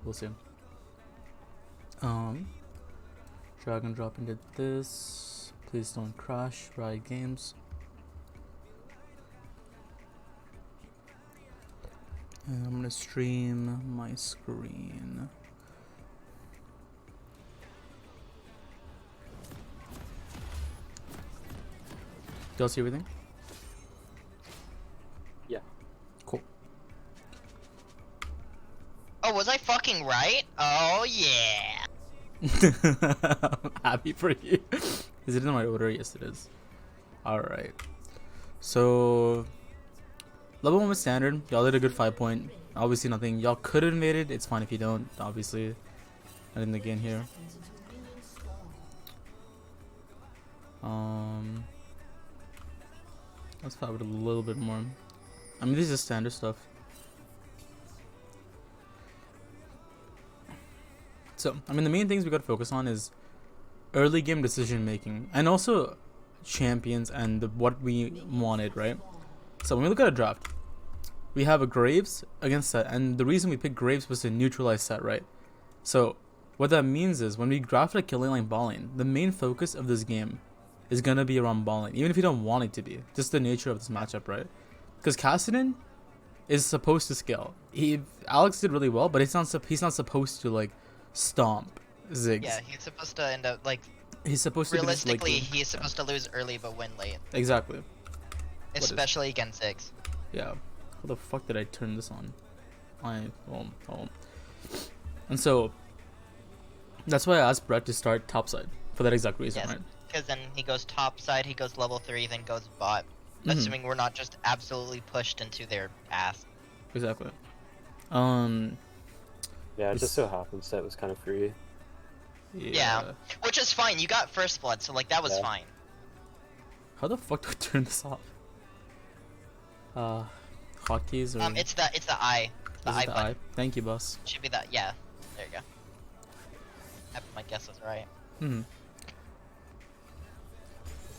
we'll see. Drag and drop into this. Please don't crash. Riot Games. And I'm gonna stream my screen. Do y'all see everything? Yeah. Cool. Oh, was I fucking right? Oh yeah. I'm happy for you. Is it in my order? Yes, it is. Alright. So, level 1 was standard. Y'all did a good 5 point. Obviously, nothing. Y'all could have made it. It's fine if you don't. Obviously, not in the game here. Let's fight it a little bit more. I mean, this is standard stuff. So, I mean, the main things we gotta focus on is early game decision making, and also champions and what we wanted, right? So when we look at a draft, we have a Graves against Set, and the reason we picked Graves was to neutralize Set, right? So what that means is when we draft a killing line balling, the main focus of this game is gonna be around balling, even if you don't want it to be. Just the nature of this matchup, right? Because Kassadin is supposed to scale. Alex did really well, but he's not supposed to like stomp Ziggs. Yeah, he's supposed to end up like. He's supposed to Realistically, be just, like, he's supposed to lose early but win late. Exactly. Especially against Ziggs. Yeah. How the fuck did I turn this on? And so that's why I asked Brett to start topside for that exact reason, Yes, right? because then he goes top side, he goes level 3, then goes bot. Assuming we're not just absolutely pushed into their ass. Exactly. Yeah, it just so happens that it was kind of free. Yeah. Which is fine, you got first blood, so like that was Yeah. fine. How the fuck do I turn this off? Hotkeys or It's the I. It's the is I it the button. I? Thank you, boss. Should be that, yeah. There you go. My guess was right.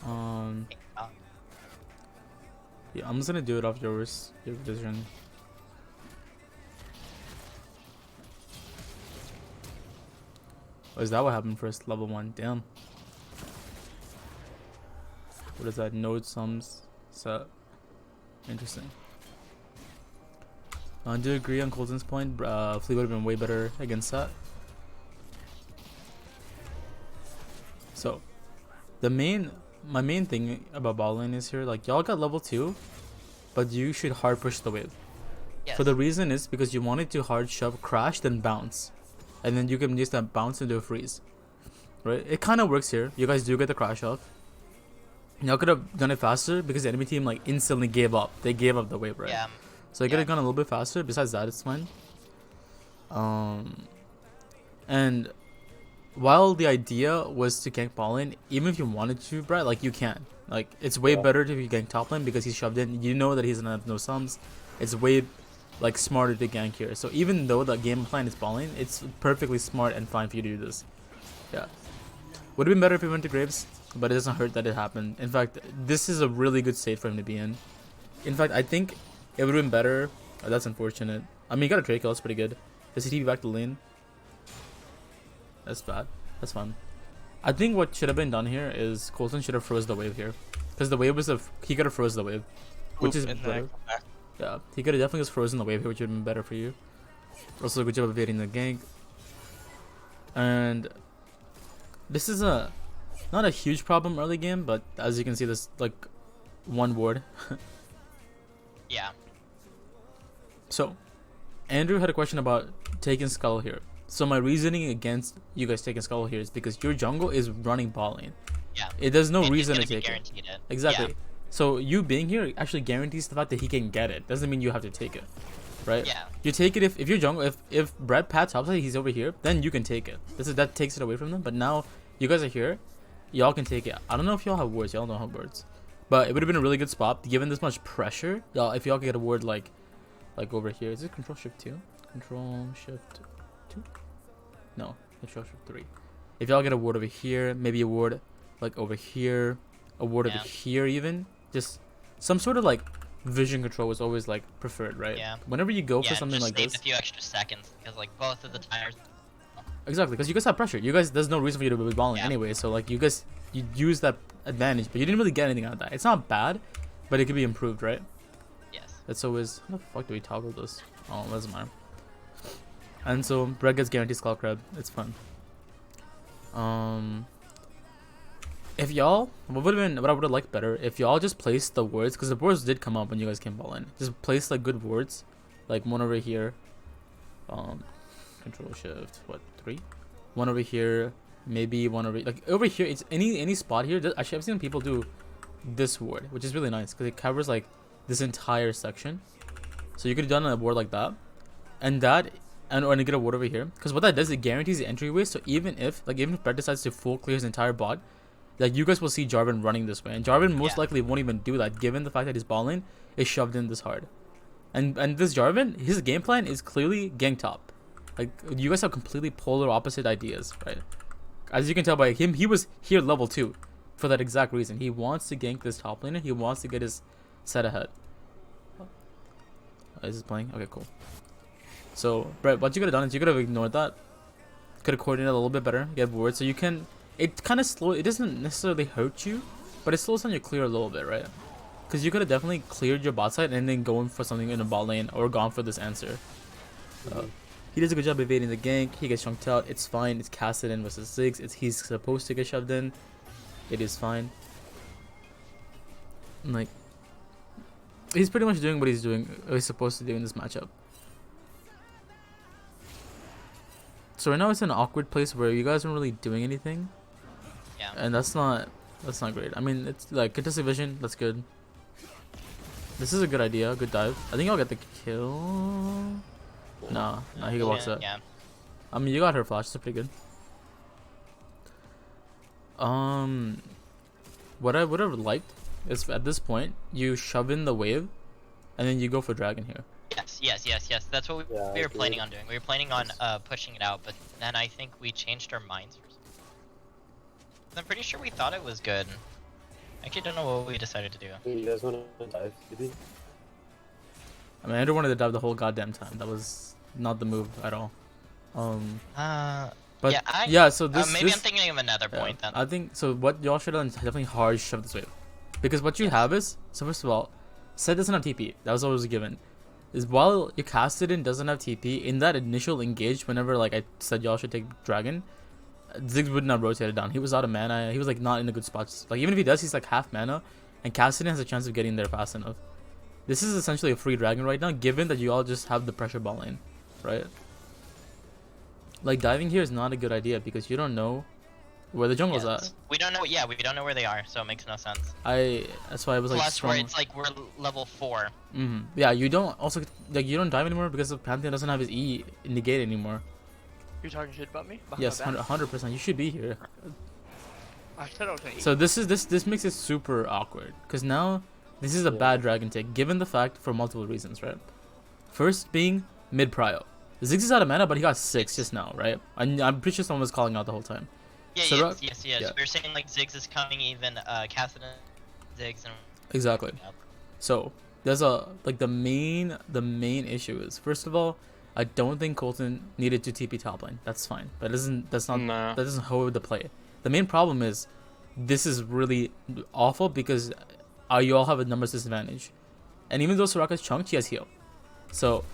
Oh, Yeah, I'm just gonna do it off your vision. Oh, is that what happened first? Level 1. Damn. What is that? Node sums set. Interesting. I do agree on Colton's point. Flea would have been way better against that. So, my main thing about bot lane is here, like, y'all got level 2, but you should hard push the wave. yes. For the reason is because you wanted to hard shove, crash, then bounce. And then you can use that bounce into a freeze. Right? It kind of works here. You guys do get the crash off. Y'all could have done it faster because the enemy team like instantly gave up. They gave up the wave, right? Yeah. So I could have gone a little bit faster. Besides that, it's fine. And while the idea was to gank ball lane, even if you wanted to, Brett, like you can. Like it's way better if you gank top lane because he's shoved in. You know that he's gonna have no sums. It's way like smarter to gank here. So even though the game plan is ball lane, it's perfectly smart and fine for you to do this. Yeah. Would have been better if he went to Graves, but it doesn't hurt that it happened. In fact, this is a really good state for him to be in. In fact, I think it would have been better. Oh, that's unfortunate. I mean, he got a trade kill. That's pretty good. Does he TP back to lane? That's bad. That's fun. I think what should have been done here is Colton should have froze the wave here, because the wave was he could have froze the wave, which is better. Yeah, he could have definitely just frozen the wave here, which would have been better for you. Also, good job evading the gank. And this is not a huge problem early game, but as you can see, this like one ward. Yeah. So, Andrew had a question about taking Skull here. So my reasoning against you guys taking Skull here is because your jungle is running ball lane. Yeah. There's no And reason to he's gonna be take it. guaranteed it. Exactly. Yeah. So you being here actually guarantees the fact that he can get it. Doesn't mean you have to take it, right? Yeah. You take it if your jungle, if Brad Pat topside, he's over here, then you can take it. That takes it away from them. But now you guys are here, y'all can take it. I don't know if y'all have wards. Y'all don't have wards, but it would have been a really good spot given this much pressure. Y'all, if y'all could get a ward like over here. Is it Control Shift 2? Control Shift 2? No, Control Shift 3. If y'all get a ward over here, maybe a ward like over here, a ward over here even. Just some sort of like vision control was always like preferred, right? Yeah. Whenever you go Yeah, for and something just like saved this, a few extra seconds because like both of the tires. exactly, because you guys have pressure. You guys, there's no reason for you to be balling Yeah. anyway. So like you guys, you use that advantage, but you didn't really get anything out of that. It's not bad, but it could be improved, right? Yes. That's always. How the fuck do we toggle this? Oh, doesn't matter. And so Brett gets guaranteed Skull Crab. It's fun. If y'all, what I would have liked better if y'all just placed the words, because the words did come up when you guys came ball in. Just place like good words, like one over here. Control Shift. What 3? One over here. Maybe one over like over here. It's any spot here. Actually, I've seen people do this word, which is really nice because it covers like this entire section. So you could have done a word like that, and that, and get a word over here. Because what that does, it guarantees the entryway. So even if Brett decides to full clear his entire bot, like you guys will see Jarvan running this way, and Jarvan most likely won't even do that, given the fact that his ball lane is shoved in this hard. And this Jarvan, his game plan is clearly gank top. Like you guys have completely polar opposite ideas, right? As you can tell by him, he was here level 2 for that exact reason. He wants to gank this top laner. He wants to get his set ahead. Is this playing? Okay, cool. So, Brett, what you could have done is you could have ignored that. Could have coordinated a little bit better. Get bored. So you can... It kind of slow... It doesn't necessarily hurt you, but it slows down your clear a little bit, right? Because you could have definitely cleared your bot side and then going for something in the bot lane or gone for this answer. He does a good job evading the gank. He gets chunked out. It's fine. It's casted in versus Ziggs. He's supposed to get shoved in. It is fine. Like... He's pretty much doing what he's doing. What he's supposed to do in this matchup. So right now it's an awkward place where you guys aren't really doing anything. Yeah. And that's not great. I mean, it's like contested vision. That's good. This is a good idea. Good dive. I think I'll get the kill. Nah, he can walk that. Yeah. I mean, you got her flash. That's pretty good. What I would have liked is at this point you shove in the wave, and then you go for dragon here. Yes. That's what we were planning on doing. We were planning on pushing it out, but then I think we changed our minds. I'm pretty sure we thought it was good. I actually don't know what we decided to do. You guys want to dive, maybe? I mean, I don't wanted to dive the whole goddamn time. That was not the move at all. But yeah, so this maybe I'm thinking of another point then. I think so. What y'all should have done is definitely hard shove this wave, because what you have is, so first of all, Set doesn't have TP. That was always a given. Is while your Cassidon doesn't have TP, in that initial engage, whenever like I said y'all should take dragon, Ziggs would not rotate it down. He was out of mana. He was like not in a good spot. Like even if he does, he's like half mana, and Cassidon has a chance of getting there fast enough. This is essentially a free dragon right now, given that you all just have the pressure ball lane, right? Like diving here is not a good idea because you don't know where the jungle's at. We don't know. Yeah, we don't know where they are, so it makes no sense. That's why I was like. Plus, where it's like we're level 4. Yeah, you don't also like you don't dive anymore because the Pantheon doesn't have his E negate anymore. You're talking shit about me? Yes, 100%. You should be here. I said okay. So this makes it super awkward because now this is a bad dragon take given the fact for multiple reasons, right? First being mid prio. Ziggs is out of mana, but he got 6 just now, right? I'm pretty sure someone was calling out the whole time. Yeah, so yes. We were saying like Ziggs is coming, even Cassidon, Ziggs, and exactly. So there's the main issue is, first of all, I don't think Colton needed to TP top lane. That's fine, but that doesn't hold the play. The main problem is this is really awful because you all have a numbers disadvantage, and even though Soraka's chunked, she has heal. So,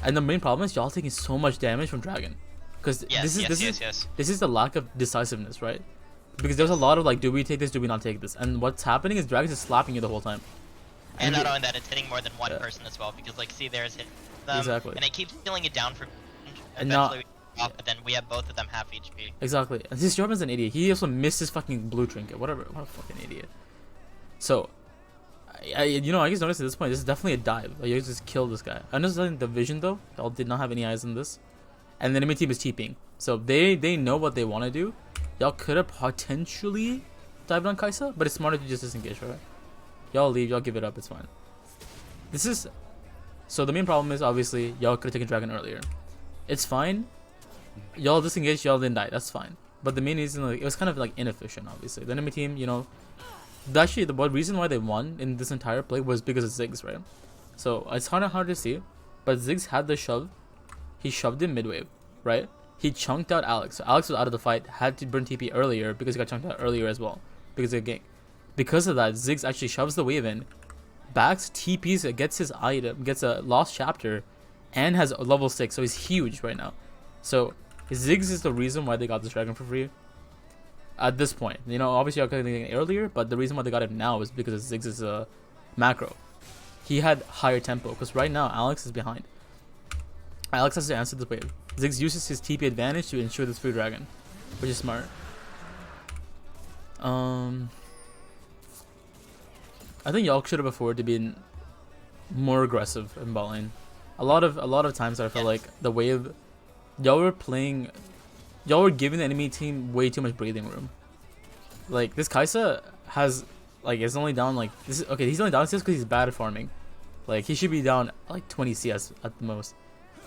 and the main problem is y'all taking so much damage from dragon. Because this is the lack of decisiveness, right? Because there's a lot of like, do we take this, do we not take this? And what's happening is Dragons is slapping you the whole time. And not only that, it's hitting more than one person as well. Because like, see, there's hit them, exactly, and it keeps healing it down for. And now, but then we have both of them half HP. Exactly, and this Jordan's an idiot. He also missed his fucking blue trinket. Whatever, what a fucking idiot. So, I just noticed at this point, this is definitely a dive. Like, you just kill this guy. I understand the vision though. Y'all did not have any eyes on this. And the enemy team is TPing. So they know what they want to do. Y'all could have potentially dived on Kaisa, but it's smarter to just disengage, right? Y'all leave, y'all give it up, it's fine. So the main problem is obviously y'all could have taken dragon earlier. It's fine. Y'all disengaged, y'all didn't die, that's fine. But the main reason, like, it was kind of like inefficient, obviously. The enemy team, actually the reason why they won in this entire play was because of Ziggs, right? So it's kind of hard to see, but Ziggs had the shove. He shoved him midwave, right? He chunked out Alex. So Alex was out of the fight, had to burn TP earlier because he got chunked out earlier as well because of the gank. Because of that, Ziggs actually shoves the wave in, backs, TPs, gets his item, gets a lost chapter, and has a level 6, so he's huge right now. So Ziggs is the reason why they got this dragon for free. At this point, you know, obviously I could have gotten it earlier, but the reason why they got it now is because Ziggs is a macro. He had higher tempo because right now Alex is behind. Alex has to answer this wave. Ziggs uses his TP advantage to ensure this free dragon, which is smart. I think y'all should have afforded to be more aggressive in bot lane. A lot of times I felt like the wave, y'all were giving the enemy team way too much breathing room. Like this Kai'Sa has like is only down like this is, okay, he's only down CS because he's bad at farming. Like he should be down like 20 CS at the most.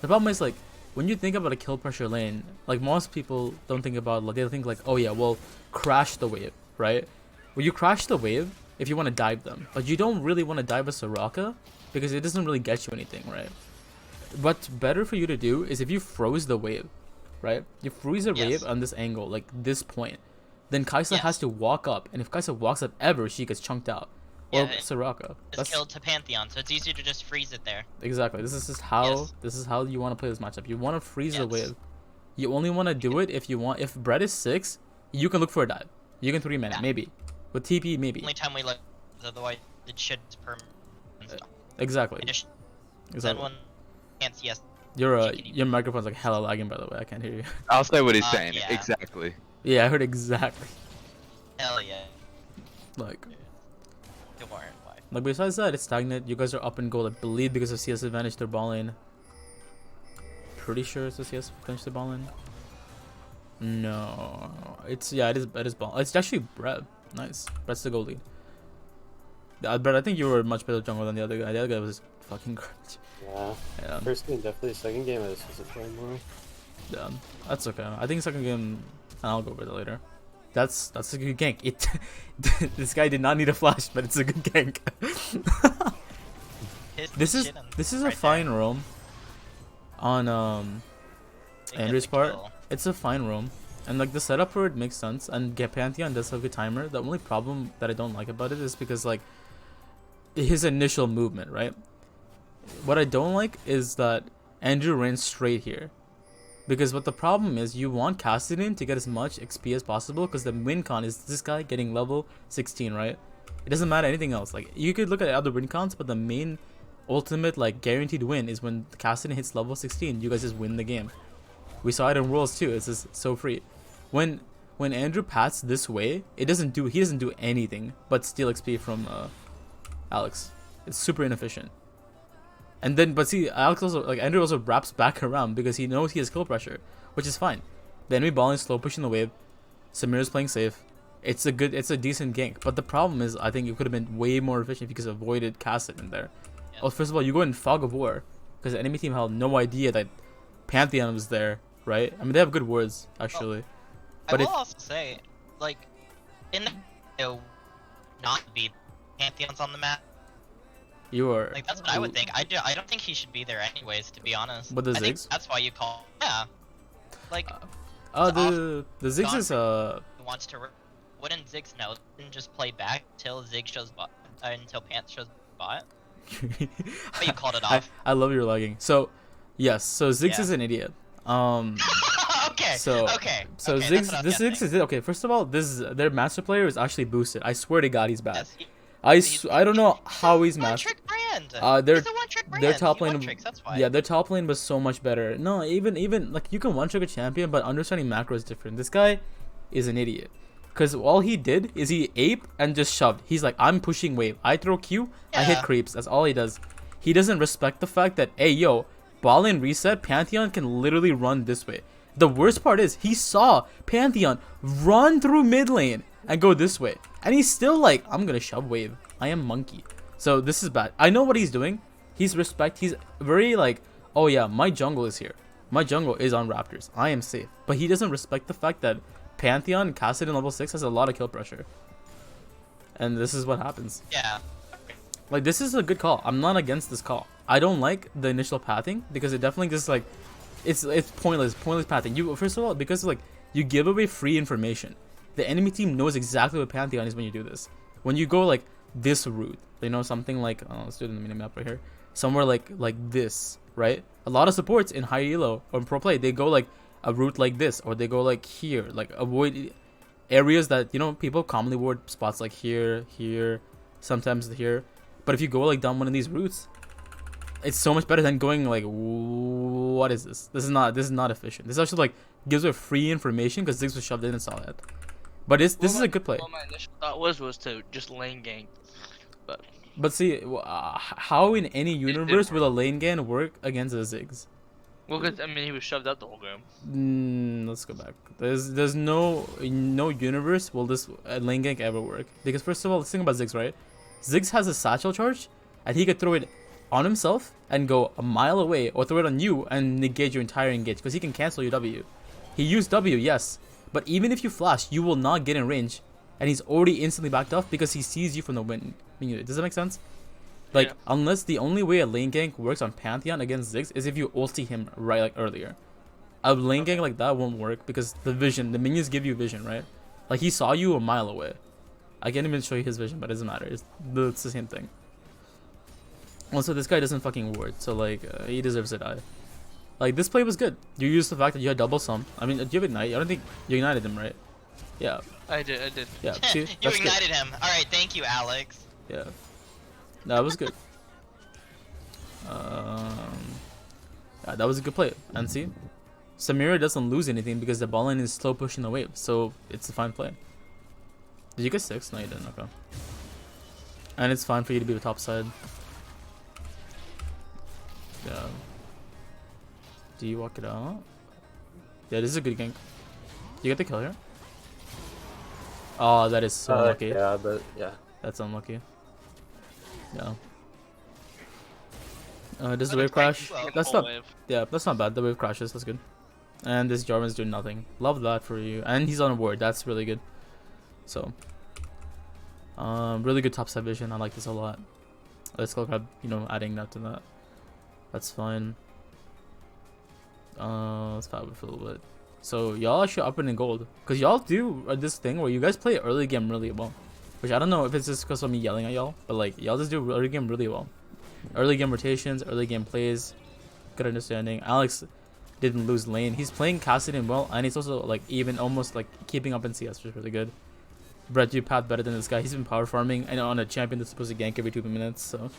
The problem is like when you think about a kill pressure lane, like most people don't think about, like they think like, oh yeah, well, crash the wave, right? Well, you crash the wave if you want to dive them, but you don't really want to dive a Soraka because it doesn't really get you anything, right? What's better for you to do is if you froze the wave, right? You freeze the wave on this angle, like this point, then Kai'Sa has to walk up, and if Kai'Sa walks up ever, she gets chunked out. Or Soraka. It's killed to Pantheon, so it's easier to just freeze it there. Exactly. This is just how you want to play this matchup. You want to freeze the wave. You only want to do it if you want. If Brett is 6, you can look for a dive. You can 3 mana maybe. With TP maybe. Only time we look, otherwise it should perm. Exactly. Exactly. One can't see us. Your microphone's like hella lagging, by the way. I can't hear you. I'll say what he's saying. Yeah. Exactly. Yeah, I heard exactly. Hell yeah. Like. Don't worry. Why? Like besides that, it's stagnant. You guys are up in goal, I believe, because of CS advantage. They're ball lane. Pretty sure it's a CS advantage. They're ball lane. No, it is ball. It's actually Brett. Nice. Brett's the goal lead. Brett, I think you were much better jungle than the other guy. The other guy was fucking great. Yeah. First game definitely. Second game I just wasn't playing more. Yeah, that's okay. I think second game, I'll go over that later. That's a good gank. This guy did not need a flash, but it's a good gank. This is a fine roam on Andrew's part. It's a fine roam, and like the setup for it makes sense. And Pantheon does have a good timer. The only problem that I don't like about it is because like his initial movement, right? What I don't like is that Andrew ran straight here. Because what the problem is, you want Kassadin to get as much XP as possible, because the win con is this guy getting level 16, right? It doesn't matter anything else. Like you could look at other win cons, but the main ultimate like guaranteed win is when Kassadin hits level 16. You guys just win the game. We saw it in Worlds too. It's just so free. When Andrew pats this way, he doesn't do anything but steal XP from Alex. It's super inefficient. And then, but see, Alex also, like, Andrew also wraps back around because he knows he has kill pressure, which is fine. The enemy balling, slow pushing the wave. Samir's playing safe. It's a decent gank. But the problem is, I think it could have been way more efficient if you could have avoided Kassadin in there. Yeah. Oh, first of all, you go in Fog of War because the enemy team had no idea that Pantheon was there, right? I mean, they have good words, actually. But I will also say, like, in the not be Pantheons on the map. You are like, that's what I would think. I don't think he should be there anyways, to be honest. But the Ziggs? I think that's why you call. Yeah. Like. The Ziggs is wants to. Wouldn't Ziggs know? Didn't just play back till Ziggs shows bot until Pants shows bot. But you called it off. I love your lagging. So, yes. So Ziggs is an idiot. Okay. So Ziggs is okay. First of all, their master player is actually boosted. I swear to God, he's bad. Yes, I don't know how he's master. Their top lane, their top lane was so much better. No, even like you can one trick a champion, but understanding macro is different. This guy is an idiot, because all he did is he aped and just shoved. He's like, I'm pushing wave. I throw Q, I hit creeps. That's all he does. He doesn't respect the fact that, hey yo, ball lane reset. Pantheon can literally run this way. The worst part is he saw Pantheon run through mid lane and go this way, and he's still like, I'm gonna shove wave. I am monkey. So this is bad. I know what he's doing. He's very like, oh yeah, my jungle is here. My jungle is on Raptors. I am safe. But he doesn't respect the fact that Pantheon, Kassadin level 6 has a lot of kill pressure. and this is what happens. Yeah. Like, this is a good call. I'm not against this call. I don't like the initial pathing because it definitely just like it's pointless pathing. You first of all, because like you give away free information. The enemy team knows exactly what Pantheon is when you do this. When you go like this route, they know something like let's do it in the mini map right here. Somewhere like this, right? A lot of supports in high elo or pro play, they go like a route like this, or they go like here, like avoid areas that people commonly avoid spots like here, sometimes here. But if you go like down one of these routes, it's so much better than going like, what is this? This is not efficient. This actually like gives her free information because Ziggs was shoved in and saw that. But this is a good play. What my initial thought was to just lane gank, but see, how in any universe will a lane gan work against a Ziggs? well, cause I mean he was shoved out the whole game. Let's go back. There's no universe will this lane gank ever work, because first of all, let's think about Ziggs, right? Ziggs has a satchel charge, and he could throw it on himself and go a mile away, or throw it on you and negate your entire engage, because he can cancel your W. He used W, yes, but even if you flash, you will not get in range, and he's already instantly backed off because he sees you from the wind. Does that make sense? Like, unless the only way a lane gank works on Pantheon against Ziggs is if you ulti him right like earlier. A lane gank like that won't work because the minions give you vision, right? Like, he saw you a mile away. I can't even show you his vision, but it doesn't matter. It's the same thing. Also, this guy doesn't fucking ward, so like, he deserves to die. Like, this play was good. You used the fact that you had double sum. I mean, do you have ignite? I don't think you ignited him, right? Yeah. I did. Yeah, see? You That's ignited good. him. Alright, thank you, Alex. Yeah. That was good. Yeah, that was a good play. And see? Samira doesn't lose anything because the ball line is slow pushing the wave, so it's a fine play. Did you get 6? No, you didn't. Okay. And it's fine for you to be the top side. Yeah. Do you walk it out? Yeah, this is a good gank. You get the kill here? Oh, that is so unlucky. Yeah, but yeah. That's unlucky. Yeah. Does the wave crash? That's not. Yeah, that's not bad. The wave crashes. That's good. And this Jarvan's doing nothing. Love that for you. And he's on a ward. That's really good. So, really good top side vision. I like this a lot. Let's go grab, adding that to that. That's fine. Let's fab it for a little bit. So y'all should up it in gold, cause y'all do this thing where you guys play early game really well, which I don't know if it's just cause of me yelling at y'all, but like y'all just do early game really well. Early game rotations, early game plays, good understanding. Alex didn't lose lane. He's playing Cassidy well, and he's also like even almost like keeping up in CS, which is really good. Brett, you path better than this guy. He's been power farming and on a champion that's supposed to gank every 2 minutes. So,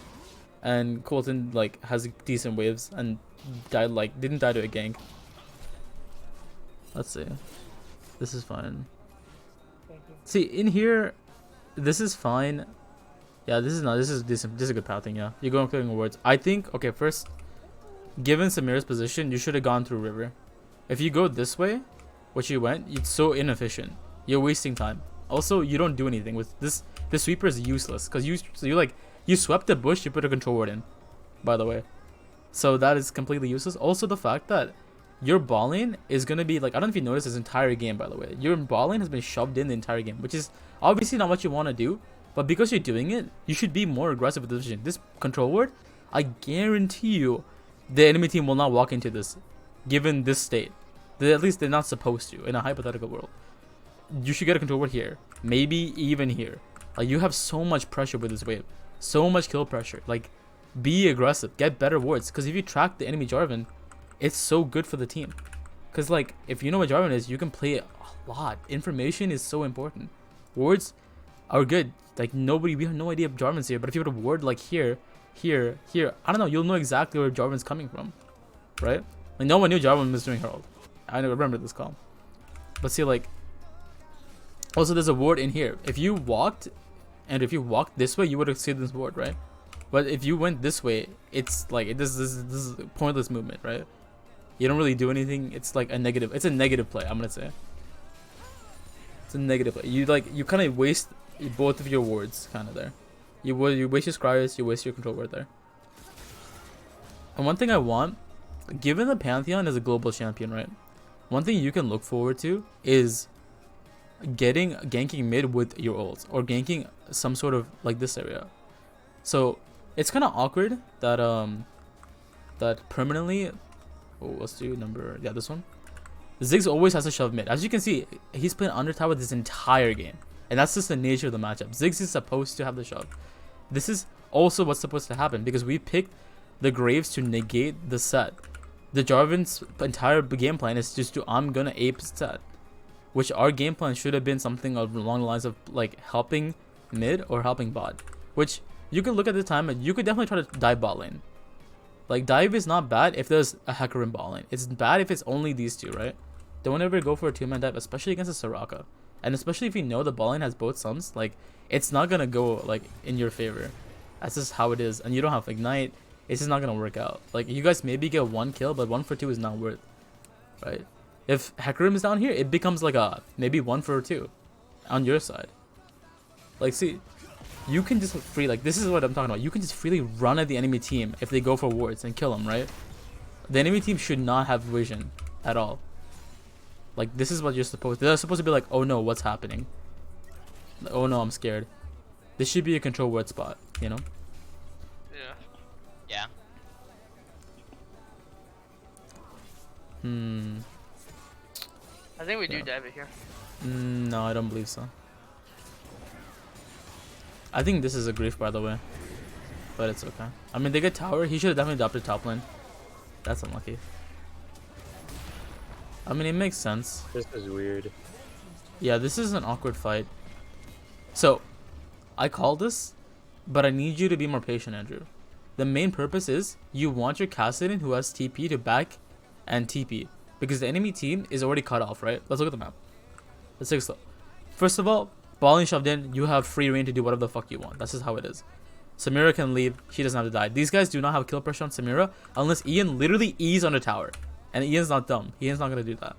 and Colton like has decent waves and didn't die to a gank. Let's see. This is fine. See, in here, this is fine. Yeah, this is not. This is decent. This is a good pathing. Yeah, you're going clearing wards. I think. Okay, first, given Samira's position, you should have gone through river. If you go this way, which you went, it's so inefficient. You're wasting time. Also, you don't do anything with this. This sweeper is useless because you swept the bush. You put a control ward in. By the way, so that is completely useless. Also, the fact that your ball lane is gonna be like, I don't know if you noticed this entire game, by the way. Your ball lane has been shoved in the entire game, which is obviously not what you want to do. But because you're doing it, you should be more aggressive with the vision. This control ward, I guarantee you, the enemy team will not walk into this, given this state. At least they're not supposed to in a hypothetical world. You should get a control ward here, maybe even here. Like, you have so much pressure with this wave, so much kill pressure. Like, be aggressive, get better wards. Because if you track the enemy Jarvan, it's so good for the team. Because like, if you know what Jarvan is, you can play it a lot. Information is so important. Wards are good. Like, we have no idea if Jarvan's here, but if you put a ward like here, here, I don't know, you'll know exactly where Jarvan's coming from, right? Like, no one knew Jarvan was doing Herald. I remember this call. But see, like, also there's a ward in here. If you walked this way, you would have seen this ward, right? But if you went this way, it's like, this is a pointless movement, right? You don't really do anything. It's like a negative. It's a negative play, I'm gonna say. It's a negative play. You kind of waste both of your wards, kind of there. You waste your scryers, you waste your control ward there. And one thing I want, given the Pantheon is a global champion, right? One thing you can look forward to is ganking mid with your ults or ganking some sort of like this area. So it's kind of awkward that that permanently. Oh, let's do this one. Ziggs always has to shove mid. As you can see, he's playing under tower this entire game, and that's just the nature of the matchup. Ziggs is supposed to have the shove. This is also what's supposed to happen because we picked the Graves to negate the set. The Jarvan's entire game plan is just to I'm gonna ape set, which our game plan should have been something along the lines of like helping mid or helping bot, which you could look at the time and you could definitely try to dive bot lane. Like dive is not bad if there's a hacker in bot lane. It's bad if it's only these two, right? Don't ever go for a 2-man dive, especially against a Soraka, and especially if you know the bot lane has both sums. Like it's not gonna go like in your favor. That's just how it is, and you don't have Ignite. It's just not gonna work out. Like you guys maybe get 1 kill, but 1 for 2 is not worth, right? If Hecarim is down here, it becomes like a maybe 1 for 2 on your side. Like see, you can just free, like this is what I'm talking about. You can just freely run at the enemy team if they go for wards and kill them, right? The enemy team should not have vision at all. Like this is what you're supposed to. They're supposed to be like, oh no, what's happening? Oh no, I'm scared. This should be a control word spot, you know? Yeah. Yeah. I think we do dive it here. No, I don't believe so. I think this is a grief, by the way. But it's okay. I mean, they get tower. He should have definitely adopted top lane. That's unlucky. I mean, it makes sense. This is weird. Yeah, this is an awkward fight. So, I call this, but I need you to be more patient, Andrew. The main purpose is you want your Kassadin who has TP to back and TP. Because the enemy team is already cut off, right? Let's look at the map. Let's take a slow. First of all, ball and shoved in, you have free reign to do whatever the fuck you want. That's just how it is. Samira can leave. She doesn't have to die. These guys do not have kill pressure on Samira unless Ian literally E's on the tower. And Ian's not dumb. Ian's not going to do that.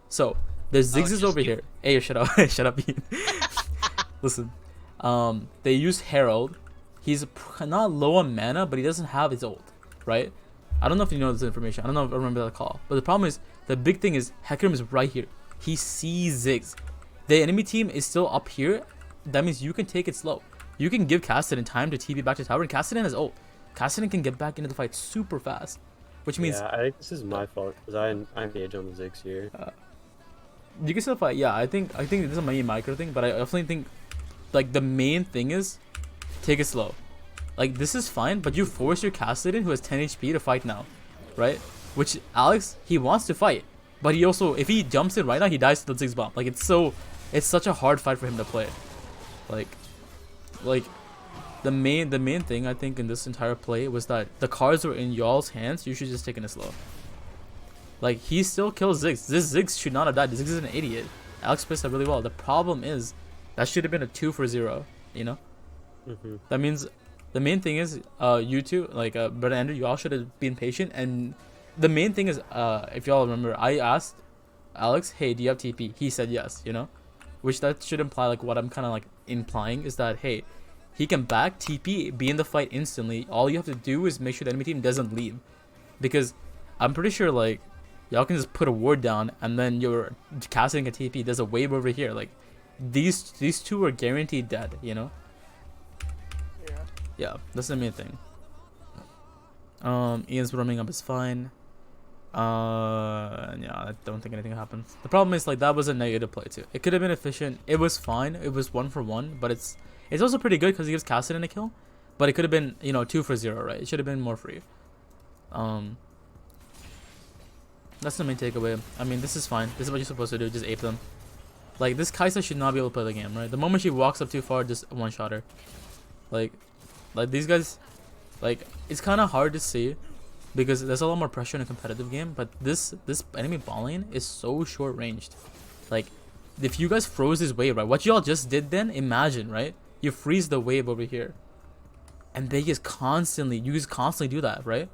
So, there's Ziggs over here. Hey, shut up. Shut up, Ian. Listen. They use Herald. He's not low on mana, but he doesn't have his ult, right? I don't know if you know this information. I don't know if I remember that call. But the problem is, the big thing is, Hecarim is right here. He sees Ziggs. The enemy team is still up here. That means you can take it slow. You can give Kassadin time to TP back to tower, and Kassadin has ult. Kassadin can get back into the fight super fast, which means... Yeah, I think this is my fault, because I engage on the Ziggs here. You can still fight. Yeah, I think this is a micro thing, but I definitely think, like, the main thing is, take it slow. Like, this is fine, but you force your Kassadin, who has 10 HP, to fight now, right? Which, Alex, he wants to fight, but he also, if he jumps in right now, he dies to the Ziggs bomb. Like, it's such a hard fight for him to play. Like the main thing I think in this entire play was that the cards were in y'all's hands. You should just take it slow. Like, he still kills Ziggs. This Ziggs should not have died. Ziggs is an idiot. Alex plays that really well. The problem is that should have been a 2-for-0. You know. That means the main thing is you two, like Brother Andrew, you all should have been patient. And the main thing is if y'all remember, I asked Alex, hey, do you have TP? He said yes. You know. Which that should imply, like, what I'm kind of like implying is that, hey, he can back TP, be in the fight instantly. All you have to do is make sure the enemy team doesn't leave, because I'm pretty sure like y'all can just put a ward down and then you're casting a TP. There's a wave over here. Like these two are guaranteed dead. You know. Yeah, that's the main thing. Ian's warming up is fine. Yeah, I don't think anything happens. The problem is, like, that was a negative play too. It could have been efficient. It was fine. It was 1-for-1, but it's also pretty good because he gives Kassadin a kill. But it could have been, 2-for-0, right? It should have been more free. That's the main takeaway. I mean, this is fine. This is what you're supposed to do. Just ape them. Like, this Kai'Sa should not be able to play the game, right? The moment she walks up too far, just one-shot her. Like these guys, like, it's kind of hard to see, because there's a lot more pressure in a competitive game, but this enemy ball lane is so short ranged. Like, if you guys froze this wave, right, what y'all just did then, imagine, right, you freeze the wave over here, and you just constantly do that, right?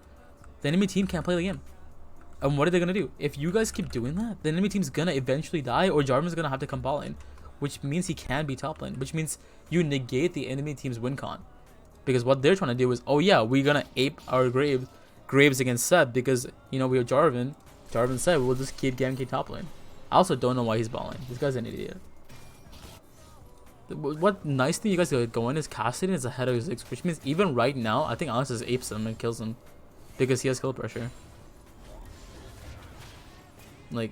The enemy team can't play the game. And what are they gonna do? If you guys keep doing that, the enemy team's gonna eventually die, or Jarvan's gonna have to come ball lane, which means he can be top lane, which means you negate the enemy team's win con. Because what they're trying to do is, oh yeah, we're gonna ape our Graves against Seb, because we are Jarvan. Jarvan said we'll just keep ganking top lane. I also don't know why he's balling. This guy's an idiot. What nice thing you guys got going is Cassidy is ahead of Ziggs, which means even right now, I think Alex just apes him and kills him because he has kill pressure. Like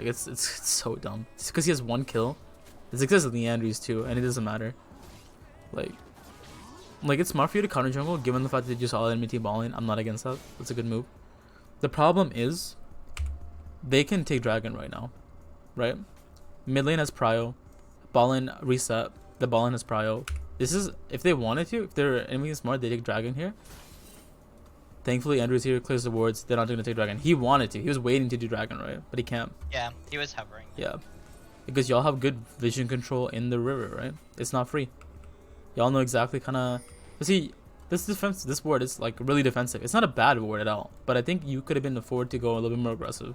it's so dumb. It's because he has 1 kill. Ziggs has Leandries too, and it doesn't matter. Like it's smart for you to counter jungle, given the fact that you just all enemy team balling. I'm not against that. That's a good move. The problem is, they can take dragon right now, right? Mid lane has prio. Ballin reset. The Ballin has prio. This is if they wanted to. If they're enemy smart, they take dragon here. Thankfully, Andrew's here, clears the wards. They're not going to take dragon. He wanted to. He was waiting to do dragon, right? But he can't. Yeah, he was hovering. Yeah, because y'all have good vision control in the river, right? It's not free. Y'all know exactly kind of. See, this ward is like really defensive. It's not a bad ward at all. But I think you could have been afforded to go a little bit more aggressive.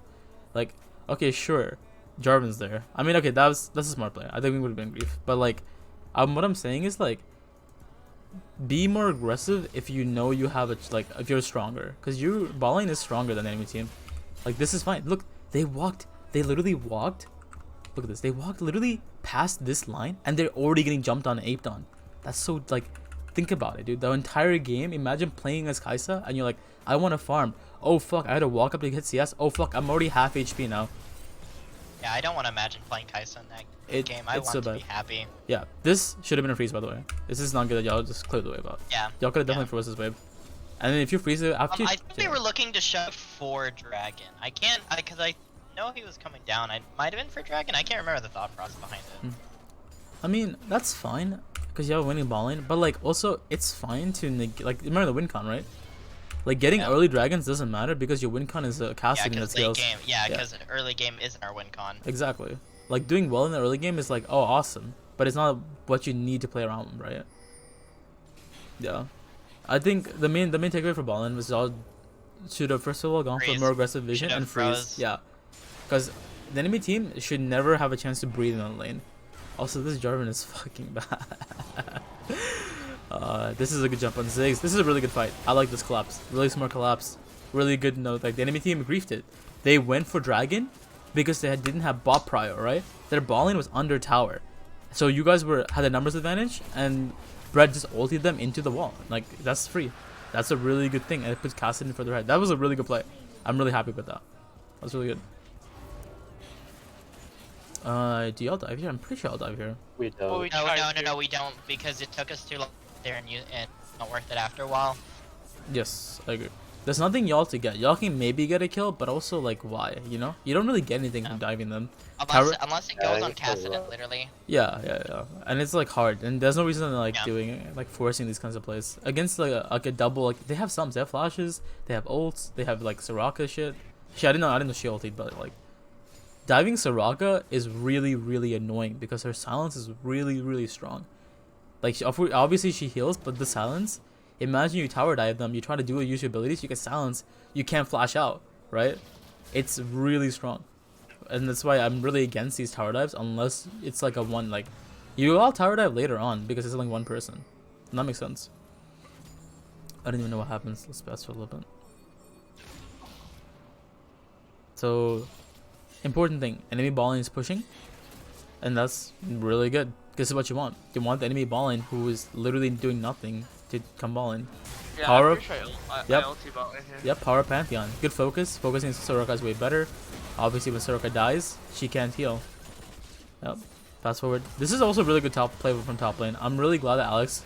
Like, okay, sure. Jarvan's there. I mean, okay, that's a smart play. I think we would have been grief, but like, what I'm saying is like, be more aggressive if you know you have if you're stronger, because your balling is stronger than the enemy team. Like this is fine. Look, they literally walked. Look at this. They walked literally past this line, and they're already getting jumped on and aped on. That's so like, think about it, dude. The entire game. Imagine playing as Kai'Sa, and you're like, I want to farm. Oh fuck, I had to walk up to hit CS. Oh fuck, I'm already half HP now. Yeah, I don't want to imagine playing Kai'Sa in that game. I want so to bad. be happy. Yeah, this should have been a freeze, by the way. This is not good that y'all just cleared the wave out. Yeah. Y'all could have definitely froze this wave. And then if you freeze it after I think they were looking to shove for dragon. I can't, because I know he was coming down. I might have been for dragon. I can't remember the thought process behind it. I mean, that's fine, because you have winning balling. But like, also, it's fine to like remember the win con, right? Like getting early dragons doesn't matter because your win con is a casting that scales. Because early game isn't our win con. Exactly. Like doing well in the early game is like, oh, awesome, but it's not what you need to play around, right? Yeah, I think the main takeaway for Ballin was y'all should have first of all gone for more aggressive vision and freeze. Yeah, because the enemy team should never have a chance to breathe in the lane. Also, this Jarvan is fucking bad. This is a good jump on Ziggs. This is a really good fight. I like this collapse. Really smart collapse. Really good note. Like the enemy team griefed it. They went for dragon because they didn't have bot prio, right? Their balling was under tower, so you guys had a numbers advantage, and Brett just ulted them into the wall. Like that's free. That's a really good thing, and it puts Cassidy further ahead. That was a really good play. I'm really happy with that. That was really good. Do y'all dive here? I'm pretty sure I'll dive here. We don't. Well, No, we don't, because it took us too long there and it's not worth it after a while. Yes, I agree. There's nothing y'all to get. Y'all can maybe get a kill, but also like why? You know, you don't really get anything from diving them. Unless it goes on Cassidy, literally. Yeah, and it's like hard, and there's no reason to like doing it, like forcing these kinds of plays against like a double. Like they have some, they have flashes, they have ults, they have like Soraka shit. I didn't know she ulted, but like diving Soraka is really really annoying because her silence is really strong. Like obviously she heals, but the silence. Imagine you tower dive them, you try to use your abilities, you get silence, you can't flash out, right? It's really strong. And that's why I'm really against these tower dives unless it's like a one, like, you all tower dive later on because it's only one person. And that makes sense. I don't even know what happens. Let's pass for a little bit. So, important thing, enemy balling is pushing. And that's really good. This is what you want. You want the enemy balling who is literally doing nothing to come balling. Yeah, Power. Yep, power Pantheon. Good focus. Focusing Soraka is way better. Obviously, when Soraka dies, she can't heal. Yep. Fast forward. This is also really good top play from top lane. I'm really glad that Alex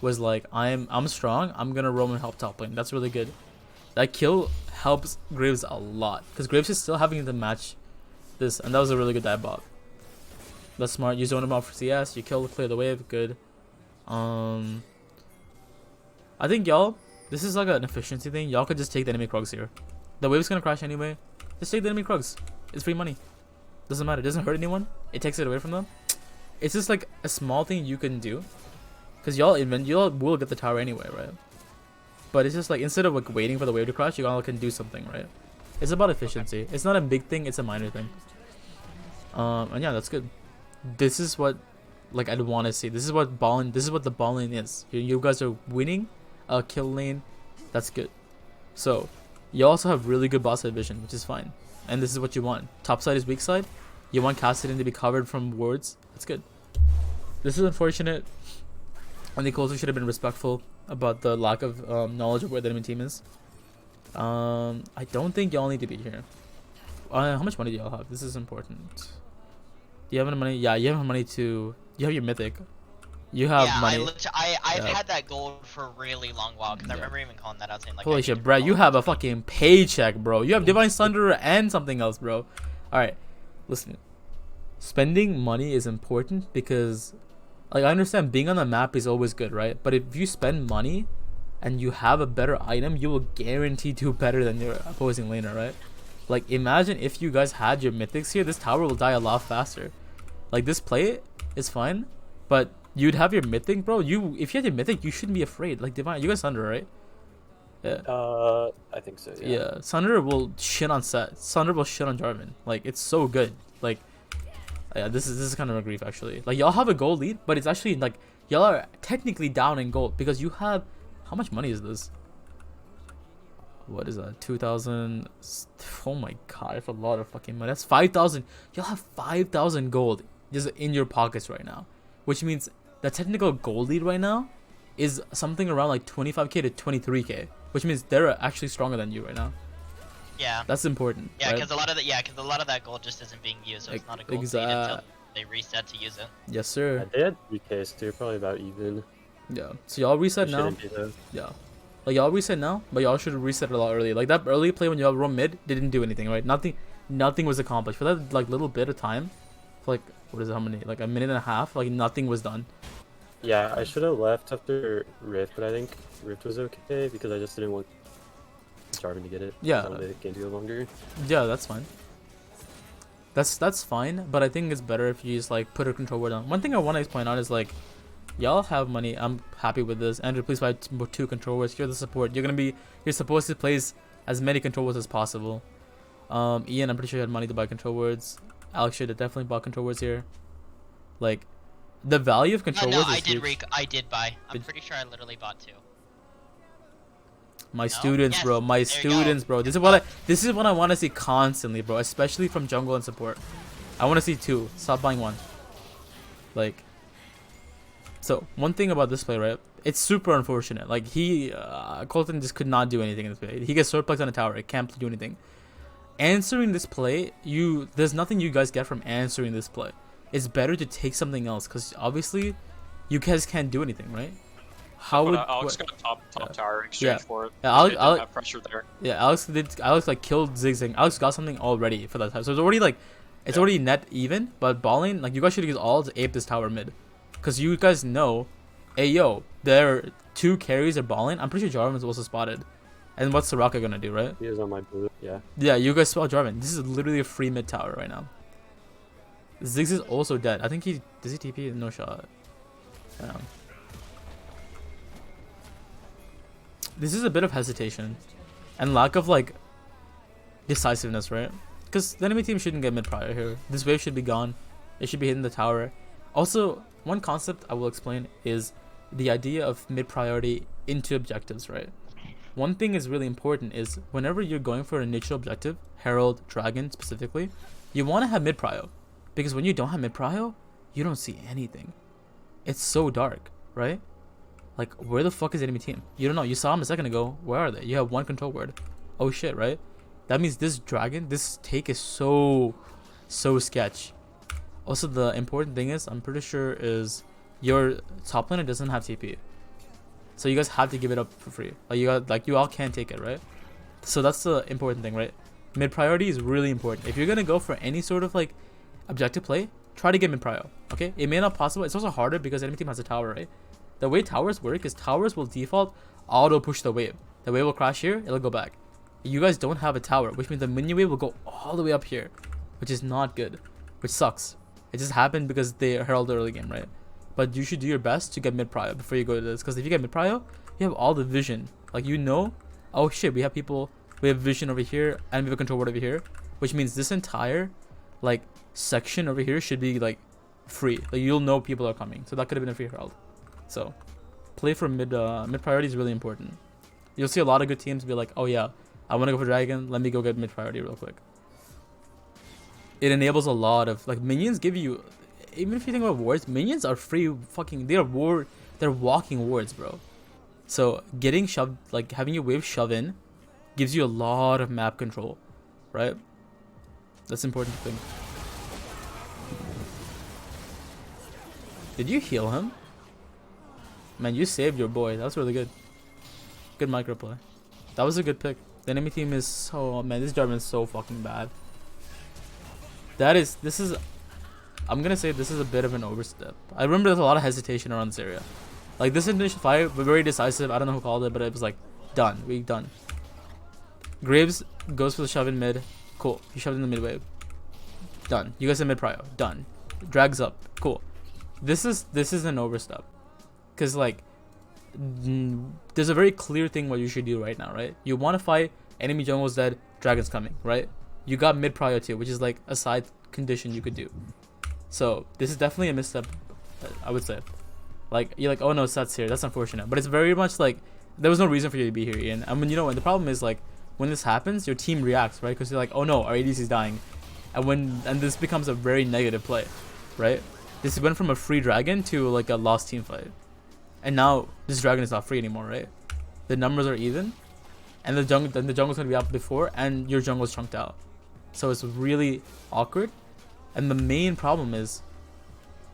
was like, I'm strong. I'm gonna roam and help top lane. That's really good. That kill helps Graves a lot because Graves is still having to match this, and that was a really good dive bot. That's smart. You zone him out for CS. You clear the wave. Good. I think y'all, this is like an efficiency thing. Y'all could just take the enemy Krugs here. The wave's gonna crash anyway. Just take the enemy Krugs. It's free money. Doesn't matter. It doesn't hurt anyone. It takes it away from them. It's just like a small thing you can do. Because y'all will get the tower anyway, right? But it's just like, instead of like waiting for the wave to crash, you all can do something, right? It's about efficiency. It's not a big thing. It's a minor thing. And yeah, that's good. This is what, like, I'd want to see. This is what the ball lane is. You guys are winning a kill lane. That's good. So you also have really good boss side vision, which is fine. And this is what you want. Top side is weak side. You want Cassidy to be covered from wards. That's good. This is unfortunate. I think also should have been respectful about the lack of knowledge of where the enemy team is. I don't think y'all need to be here. How much money do y'all have? This is important. Do you have any money? Yeah, you have money to. You have your mythic. You have money. I've had that gold for a really long while because I remember even calling that out saying like. Holy shit, bro! You have a fucking paycheck, bro. You have Divine Thunder and something else, bro. All right, listen. Spending money is important because, like, I understand being on the map is always good, right? But if you spend money and you have a better item, you will guarantee do better than your opposing laner, right? Like, imagine if you guys had your mythics here, this tower will die a lot faster. Like, this play is fine, but you'd have your mythic, bro. If you had your mythic, you shouldn't be afraid. Like, Divine, you guys Thunder, right? Yeah. I think so. Yeah. Yeah. Thunder will shit on Set. Thunder will shit on Jarvan. Like, it's so good. Like, yeah, this is kind of a grief actually. Like, y'all have a gold lead, but it's actually like y'all are technically down in gold because you have how much money is this? What is that? 2,000. Oh my god, that's a lot of fucking money. That's 5,000. Y'all have 5,000 gold just in your pockets right now, which means the technical gold lead right now is something around like 25k to 23k, which means they're actually stronger than you right now. Yeah. That's important. Yeah, right? because a lot of that gold just isn't being used, so it's not a gold lead until they reset to use it. Yes, sir. Yeah, they had 3Ks too, probably about even. Yeah. So y'all reset now. Yeah. Like, y'all reset now, but y'all should reset a lot early. Like, that early play when y'all roam mid didn't do anything, right? Nothing was accomplished for that like little bit of time. For like, what is it? How many? Like a minute and a half. Like, nothing was done. Yeah, I should have left after Rift, but I think Rift was okay because I just didn't want Jarvan to get it. Yeah. The game to go longer. Yeah, that's fine. That's fine, but I think it's better if you just like put a control word on. One thing I want to point out is like, y'all have money. I'm happy with this. Andrew, please buy 2 control words. You're the support. You're supposed to place as many control words as possible. Ian, I'm pretty sure you had money to buy control words. Alex should have definitely bought control words here. Like, the value of control words is huge. I did buy. I'm pretty sure I literally bought 2. My students, yes. bro. My students, bro. This is what I want to see constantly, bro. Especially from jungle and support. I want to see 2. Stop buying 1. Like, so one thing about this play, right? It's super unfortunate. Like, Colton just could not do anything in this play. He gets surplex on a tower. It can't do anything. Answering this play, there's nothing you guys get from answering this play. It's better to take something else because obviously, you guys can't do anything, right? How would Alex got a top tower exchange for it? Yeah, Alex have pressure there. Yeah, Alex like killed Zigzag. Alex got something already for that time, so it's already like, it's already net even. But balling, like, you guys should use all to ape this tower mid, because you guys know, hey yo, there are 2 carries are balling. I'm pretty sure Jarvan's also spotted, and what's Soraka gonna do, right? He was on my blue. Yeah. Yeah, you guys spot Jarvan. This is literally a free mid tower right now. Ziggs is also dead. I think does he TP? No shot. This is a bit of hesitation and lack of like decisiveness, right? Because the enemy team shouldn't get mid prior here. This wave should be gone. It should be hitting the tower. Also, one concept I will explain is the idea of mid priority into objectives, right? One thing is really important is whenever you're going for an initial objective, Herald, Dragon specifically, you want to have mid prio, because when you don't have mid prio, you don't see anything. It's so dark, right? Like, where the fuck is the enemy team? You don't know. You saw him a second ago. Where are they? You have 1 control word. Oh shit, right? That means this dragon, this take is so sketch. Also, the important thing is, I'm pretty sure is your top laner doesn't have TP. So you guys have to give it up for free. Like you all can't take it, right? So that's the important thing, right? Mid priority is really important. If you're gonna go for any sort of like objective play, try to get mid prio. Okay? It may not possible. It's also harder because the enemy team has a tower, right? The way towers work is towers will default auto push the wave. The wave will crash here, it'll go back. You guys don't have a tower, which means the minion wave will go all the way up here, which is not good, which sucks. It just happened because they heralded early game, right? But you should do your best to get mid prio before you go to this, because if you get mid prio, you have all the vision. Like, you know, oh shit, we have vision over here and we have a control word over here, which means this entire like section over here should be like free. Like, you'll know people are coming, so that could have been a free herald. So, play for mid priority is really important. You'll see a lot of good teams be like, oh yeah, I want to go for dragon. Let me go get mid priority real quick. It enables a lot of like minions give you even if you think about wards, minions are free fucking. They're walking wards, bro. So getting shoved, like having your wave shove in, gives you a lot of map control, right? That's important thing. Did you heal him? Man, you saved your boy. That was really good. Good micro play. That was a good pick. The enemy team is so... Man, this Jarvan is so fucking bad. This is... I'm gonna say this is a bit of an overstep. I remember there's a lot of hesitation around this area. Like, this initial fight was very decisive. I don't know who called it, but it was like, done. We done. Graves goes for the shove in mid. Cool. He shoved in the mid wave. Done. You guys are mid prio. Done. Drags up. Cool. This is an overstep. Because, like, there's a very clear thing what you should do right now, right? You want to fight, enemy jungle's dead, dragon's coming, right? You got mid prio too, which is like a side condition you could do. So this is definitely a misstep, I would say. Like, you're like, oh no, Seth's here, that's unfortunate. But it's very much like, there was no reason for you to be here, Ian. I mean, you know, and the problem is, like, when this happens, your team reacts, right? Because you're like, oh no, our ADC is dying. And this becomes a very negative play, right? This went from a free dragon to like a lost team fight. And now this dragon is not free anymore, right? The numbers are even, and the jungle's gonna be up before, and your jungle's chunked out. So it's really awkward. And the main problem is,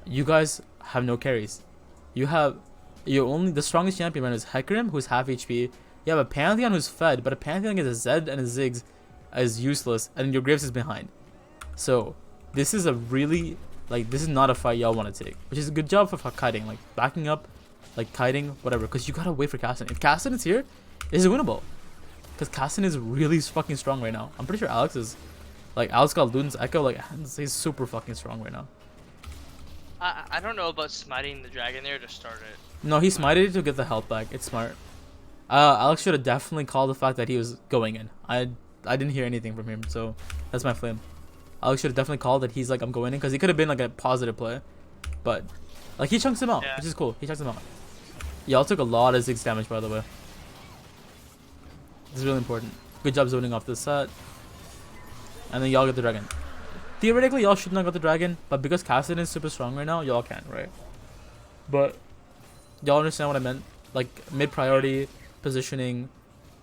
you guys have no carries. You have the strongest champion right now is Hecarim, who's half HP. You have a Pantheon who's fed, but a Pantheon is a Zed and a Ziggs is useless, and your Graves is behind. So this is a really, like, this is not a fight y'all want to take, which is a good job for kiting, like backing up. Like kiting, whatever, because you gotta wait for Cassin. If Cassin is here, it's winnable. Because Cassin is really fucking strong right now. I'm pretty sure Alex is, like, Alex got Luden's Echo, like, he's super fucking strong right now. I don't know about smiting the dragon there to start it. No, he smited it to get the health back. It's smart. Alex should have definitely called the fact that he was going in. I didn't hear anything from him, so that's my flame. Alex should have definitely called that he's like, I'm going in, because he could have been like a positive play. But, like, he chunks him out, which is cool. He chunks him out. Y'all took a lot of Ziggs damage, by the way. This is really important. Good job zoning off this set. And then y'all get the dragon. Theoretically, y'all should not get the dragon, but because Cassin is super strong right now, y'all can, right? But y'all understand what I meant? Like, mid-priority, positioning,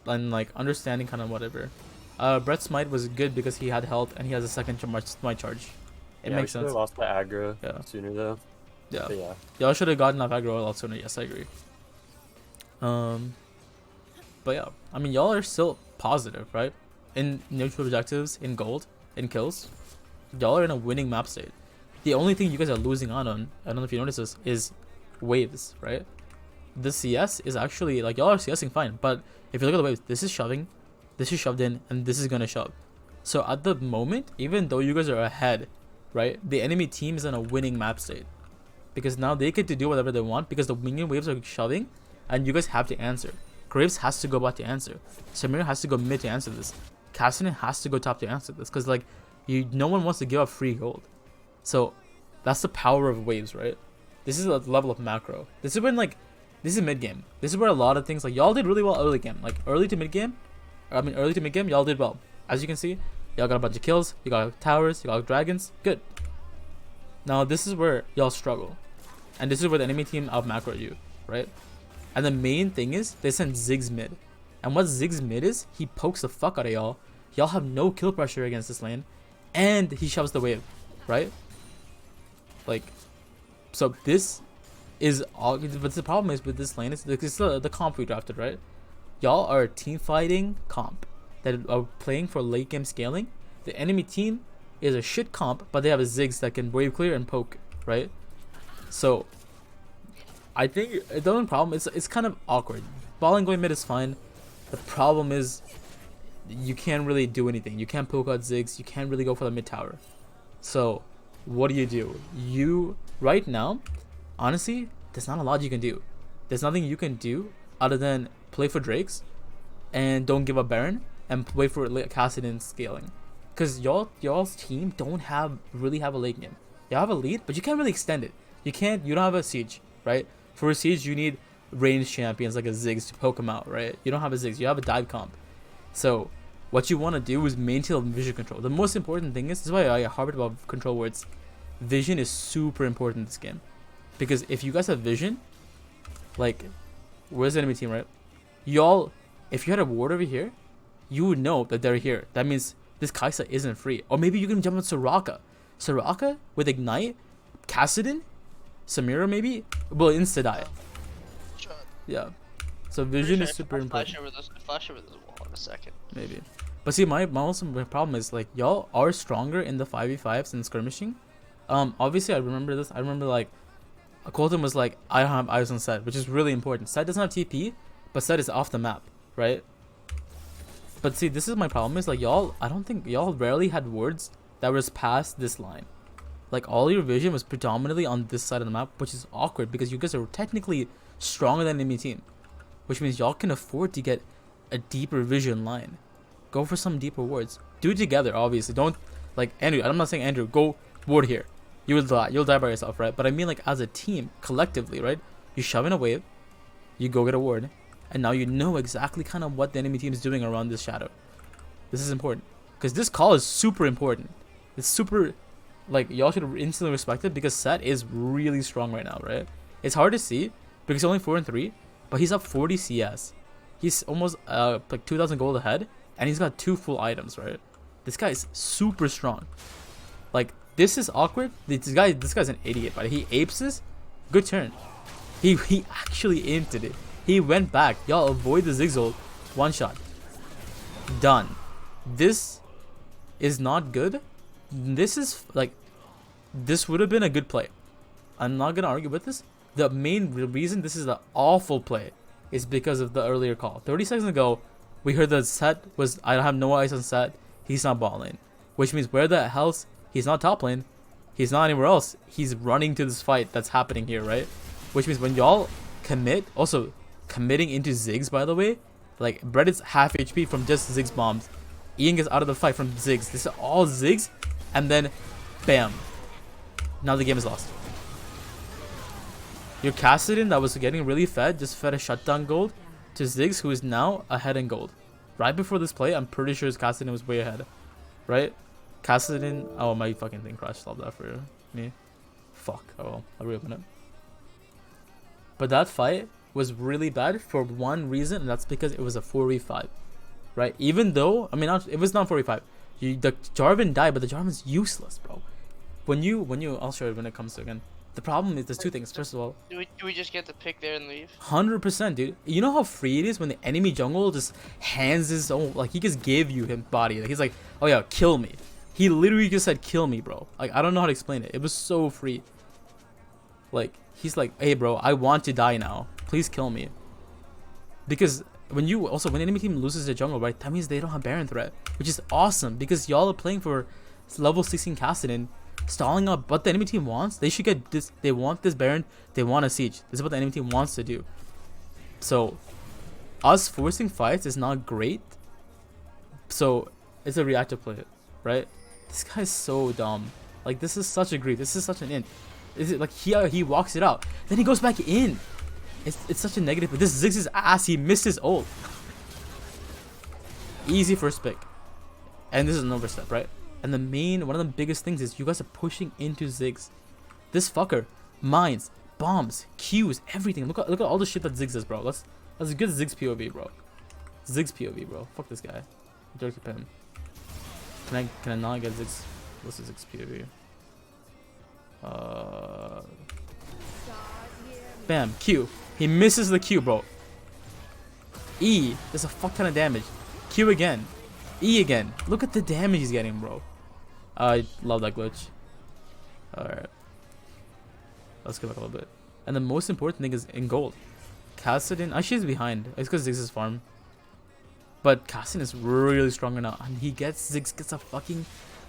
and, like, understanding kind of whatever. Brett's smite was good because he had health, and he has a second smite charge. It makes sense. We lost by aggro sooner, though. Yeah. But yeah. Y'all should have gotten off aggro a lot sooner. Yes, I agree. But yeah, I mean, y'all are still positive, right? In neutral objectives, in gold, in kills, y'all are in a winning map state. The only thing you guys are losing on, I don't know if you notice this, is waves, right? The CS is actually, like, y'all are CSing fine, but if you look at the waves, this is shoving, this is shoved in, and this is gonna shove. So at the moment, even though you guys are ahead, right, the enemy team is in a winning map state. Because now they get to do whatever they want because the minion waves are shoving and you guys have to answer. Graves has to go back to answer. Samir has to go mid to answer this. Cassin has to go top to answer this because, like, no one wants to give up free gold. So that's the power of waves, right? This is a level of macro. This is when, like, this is mid game. This is where a lot of things, like, y'all did really well early game. Like, early to mid game, y'all did well. As you can see, y'all got a bunch of kills. You got towers. You got dragons. Good. Now this is where y'all struggle. And this is where the enemy team out macroed you, right? And the main thing is they send Ziggs mid. And what Ziggs mid is, he pokes the fuck out of y'all. Y'all have no kill pressure against this lane. And he shoves the wave, right? Like, so this is all. But the problem is with this lane is the comp we drafted, right? Y'all are a team fighting comp that are playing for late game scaling. The enemy team is a shit comp, but they have a Ziggs that can wave clear and poke, right? So I think the only problem is it's kind of awkward. Balling going mid is fine. The problem is you can't really do anything. You can't poke out Ziggs. You can't really go for the mid tower. So what do? You right now, honestly, there's not a lot you can do. There's nothing you can do other than play for Drakes and don't give up Baron and wait for Cassidon scaling. Because y'all's team don't really have a late game. Y'all have a lead, but you can't really extend it. You don't have a siege, right? For a siege, you need ranged champions like a Ziggs to poke them out, right? You don't have a Ziggs, you have a dive comp. So what you want to do is maintain vision control. The most important thing is, this is why I harped about control words. vision is super important in this game. Because if you guys have vision, like, where's the enemy team, right? Y'all, if you had a ward over here, you would know that they're here. That means this Kai'Sa isn't free. Or maybe you can jump on Soraka. Soraka with Ignite, Kassadin, Samira maybe will insta-die. Yeah. So vision is super important. Flash over this wall in a second. Maybe. But see, my problem is, like, y'all are stronger in the 5v5s and skirmishing. Obviously I remember this. I remember, like, Colton was like, I don't have eyes on Set, which is really important. Set doesn't have TP, but Set is off the map, right? But see, this is my problem is, like, y'all, I don't think y'all rarely had wards that was past this line. Like, all your vision was predominantly on this side of the map, which is awkward because you guys are technically stronger than enemy team, which means y'all can afford to get a deeper vision line. Go for some deeper wards. Do it together, obviously. Don't, like, Andrew, I'm not saying, Andrew, go ward here. You will die. You'll die by yourself, right? But I mean, like, as a team, collectively, right? You shove in a wave, you go get a ward, and now you know exactly kind of what the enemy team is doing around this shadow. This is important. Because this call is super important. It's super, like, y'all should instantly respect it because Set is really strong right now, right? It's hard to see because he's only 4-3, but he's up 40 CS. He's almost like 2,000 gold ahead, and he's got 2 full items, right? This guy is super strong. Like, this is awkward. This guy's an idiot, but he apes this. Good turn. He actually aimed it. He went back. Y'all avoid the Ziggs ult. One shot. Done. This is not good. This is, like, this would have been a good play. I'm not gonna argue with this. The main reason this is an awful play is because of the earlier call. 30 seconds ago, we heard that Set was, I have no eyes on Set. He's not bot lane. Which means where the hell's, he's not top lane. He's not anywhere else. He's running to this fight that's happening here, right? Which means when y'all commit, also committing into Ziggs, by the way, like, Brett is half HP from just Ziggs bombs. Ian gets out of the fight from Ziggs. This is all Ziggs, and then bam. Now the game is lost. Your Kassadin that was getting really fed just fed a shutdown gold to Ziggs, who is now ahead in gold. Right before this play, I'm pretty sure his Kassadin was way ahead. Right? Kassadin. Oh, my fucking thing crashed. Love that for me. Fuck. Oh well. I'll reopen it. But that fight was really bad for one reason, and that's because it was a 4v5. Right? Even though, I mean, it was not 4v5. The Jarvan died, but the Jarvan's useless, bro. When you, I'll show you when it comes to again. The problem is there's two things. First of all, do we just get the pick there and leave? 100%, dude. You know how free it is when the enemy jungle just hands his own, like, he just gave you him body. Like, he's like, oh yeah, kill me. He literally just said, kill me, bro. Like, I don't know how to explain it. It was so free. Like, he's like, hey, bro, I want to die now. Please kill me. Because when the enemy team loses their jungle, right, that means they don't have Baron threat, which is awesome because y'all are playing for level 16 Kassadin, stalling up what the enemy team wants. They should get this. They want this Baron. They want a siege. This is what the enemy team wants to do. So, us forcing fights is not great. So, it's a reactive play, right? This guy's so dumb. Like, this is such a grief. This is such an int. Is it like he walks it out, then he goes back in. It's such a negative. But this Ziggs' ass. He missed his ult. Easy first pick, and this is an overstep, right? And one of the biggest things is you guys are pushing into Ziggs. This fucker mines, bombs, Qs, everything. Look at all the shit that Ziggs is, bro. That's a good Ziggs POV, bro. Ziggs POV, bro. Fuck this guy. Dirty pin. Can I not get Ziggs? What's the Ziggs POV? Bam, Q. He misses the Q, bro. E. There's a fuck ton of damage. Q again. E again. Look at the damage he's getting, bro. I love that glitch. Alright. Let's go back a little bit. And the most important thing is in gold. Kassadin, actually he's behind. It's because Ziggs is farm. But Kassadin is really strong now. And Ziggs gets a fucking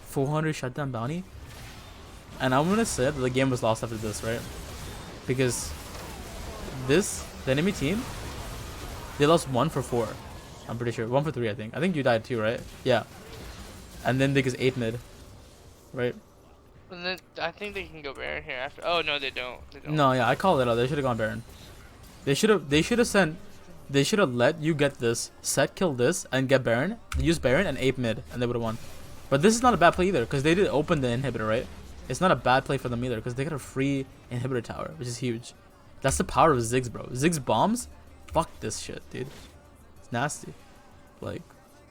400 shutdown bounty. And I'm gonna say that the game was lost after this, right? Because the enemy team, they lost 1 for 4. I'm pretty sure. 1 for 3, I think. I think you died too, right? Yeah. And then they just 8 mid. Right? And then I think they can go Baron here after. Oh no, they don't. No, yeah, I call it out. They should have gone Baron. They should have let you get this, Set kill this, and get Baron. Use Baron and 8 mid, and they would have won. But this is not a bad play either, because they did open the inhibitor, right? it's not a bad play for them either because they got a free inhibitor tower, which is huge. That's the power of Ziggs, bro. Ziggs bombs, fuck this shit, dude. It's nasty. Like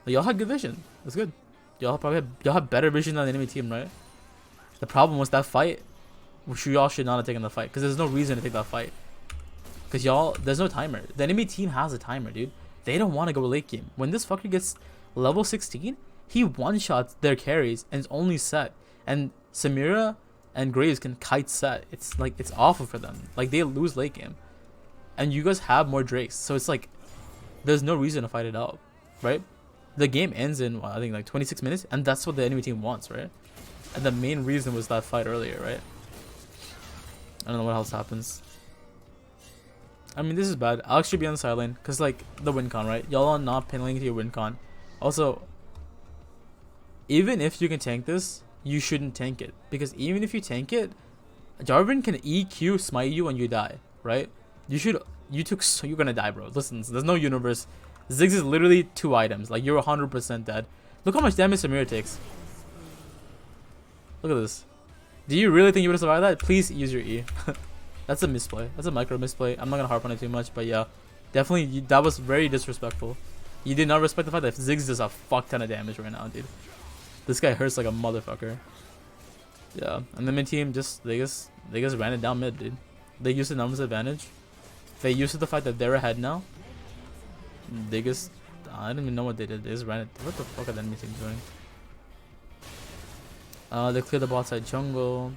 y'all had good vision. It's good. Y'all have better vision than the enemy team, right? The problem was that fight, which y'all should not have taken the fight because there's no reason to take that fight. Because y'all, there's no timer. The enemy team has a timer, dude. They don't want to go late game. When this fucker gets level 16, he one-shots their carries and it's only set. And Samira and Graves can kite set. It's like, it's awful for them. Like, they lose late game. And you guys have more Drakes. So it's like, there's no reason to fight it out, right? The game ends in, I think, like 26 minutes. And that's what the enemy team wants, right? And the main reason was that fight earlier, right? I don't know what else happens. I mean, this is bad. Alex should be on the sideline because, like, the win con, right? Y'all are not pinning to your win con. Also, even if you can tank this, you shouldn't tank it. Because even if you tank it, Jarvan can EQ smite you when you die, right? You're gonna die, bro. Listen, there's no universe. Ziggs is literally 2 items. Like, you're 100% dead. Look how much damage Samira takes. Look at this. Do you really think you would have survived that? Please use your E. That's a misplay. That's a micro misplay. I'm not gonna harp on it too much, but yeah, definitely that was very disrespectful. You did not respect the fact that Ziggs does a fuck ton of damage right now, dude. This guy hurts like a motherfucker. Yeah, and the mid team they just ran it down mid, dude. They used the numbers advantage. They used the fact that they're ahead now. I don't even know what they did. They just ran it. What the fuck are the enemy team doing? They cleared the bot side jungle.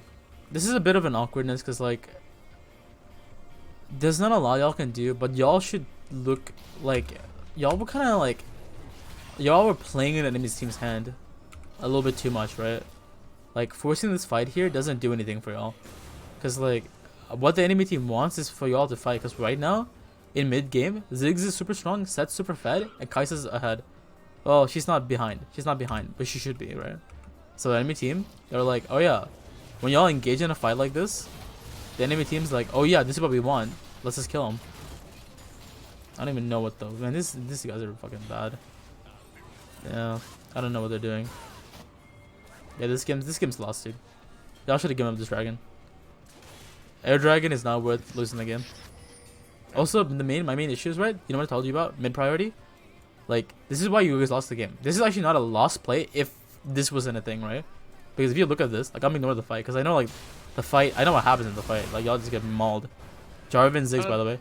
This is a bit of an awkwardness because, like, there's not a lot y'all can do, but y'all should look like y'all were kind of like y'all were playing in enemy team's hand a little bit too much, right? Like, forcing this fight here doesn't do anything for y'all because, like, what the enemy team wants is for y'all to fight because right now in mid game Ziggs is super strong, Set's super fed, and Kai'Sa's ahead. Well, she's not behind, but she should be, right? So the enemy team, they're like, oh yeah, when y'all engage in a fight like this, the enemy team's like, oh yeah, this is what we want. Let's just kill him. I don't even know what though. Man, these guys are fucking bad. Yeah, I don't know what they're doing. Yeah, this game's lost, dude. Y'all should have given up this dragon. Air dragon is not worth losing the game. Also, my main issue is, right? You know what I told you about? Mid priority. Like, this is why you guys lost the game. This is actually not a lost play if this wasn't a thing, right? Because if you look at this, like, I'm ignoring the fight because I know, like, the fight. I know what happens in the fight. Like, y'all just get mauled. Jarvan Ziggs, by the way.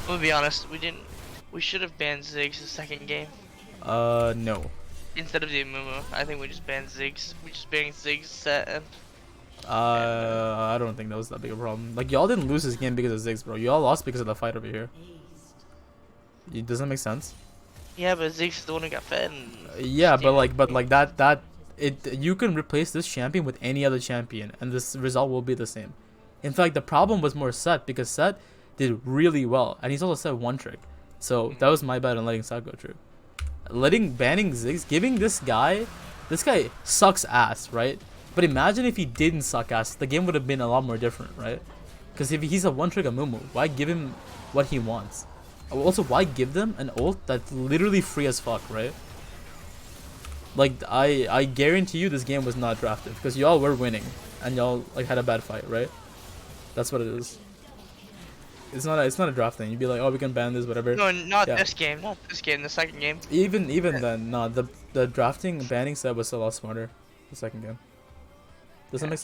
I'm gonna be honest. We should have banned Ziggs the second game. No. Instead of the Amumu, I think we just banned Ziggs. We just banned Ziggs set and. I don't think that was that big a problem. Like, y'all didn't lose this game because of Ziggs, bro. Y'all lost because of the fight over here. It doesn't make sense. Yeah, but Ziggs is the one who got fed. Yeah, but you can replace this champion with any other champion, and this result will be the same. In fact, the problem was more Set because Set did really well, and he's also Set one trick. So that was my bad on letting Set go through. Banning Ziggs, giving this guy sucks ass, right? But imagine if he didn't suck ass, the game would have been a lot more different, right? Because if he's a one trick Amumu, why give him what he wants? Also, why give them an ult that's literally free as fuck, right? Like, I guarantee you this game was not drafted because y'all were winning and y'all, like, had a bad fight, right? That's what it is. It's not a draft thing. You'd be like, oh, we can ban this, whatever. No, not this game. Not this game. The second game. Even then, no. The drafting banning set was a lot smarter. The second game. Doesn't make sense.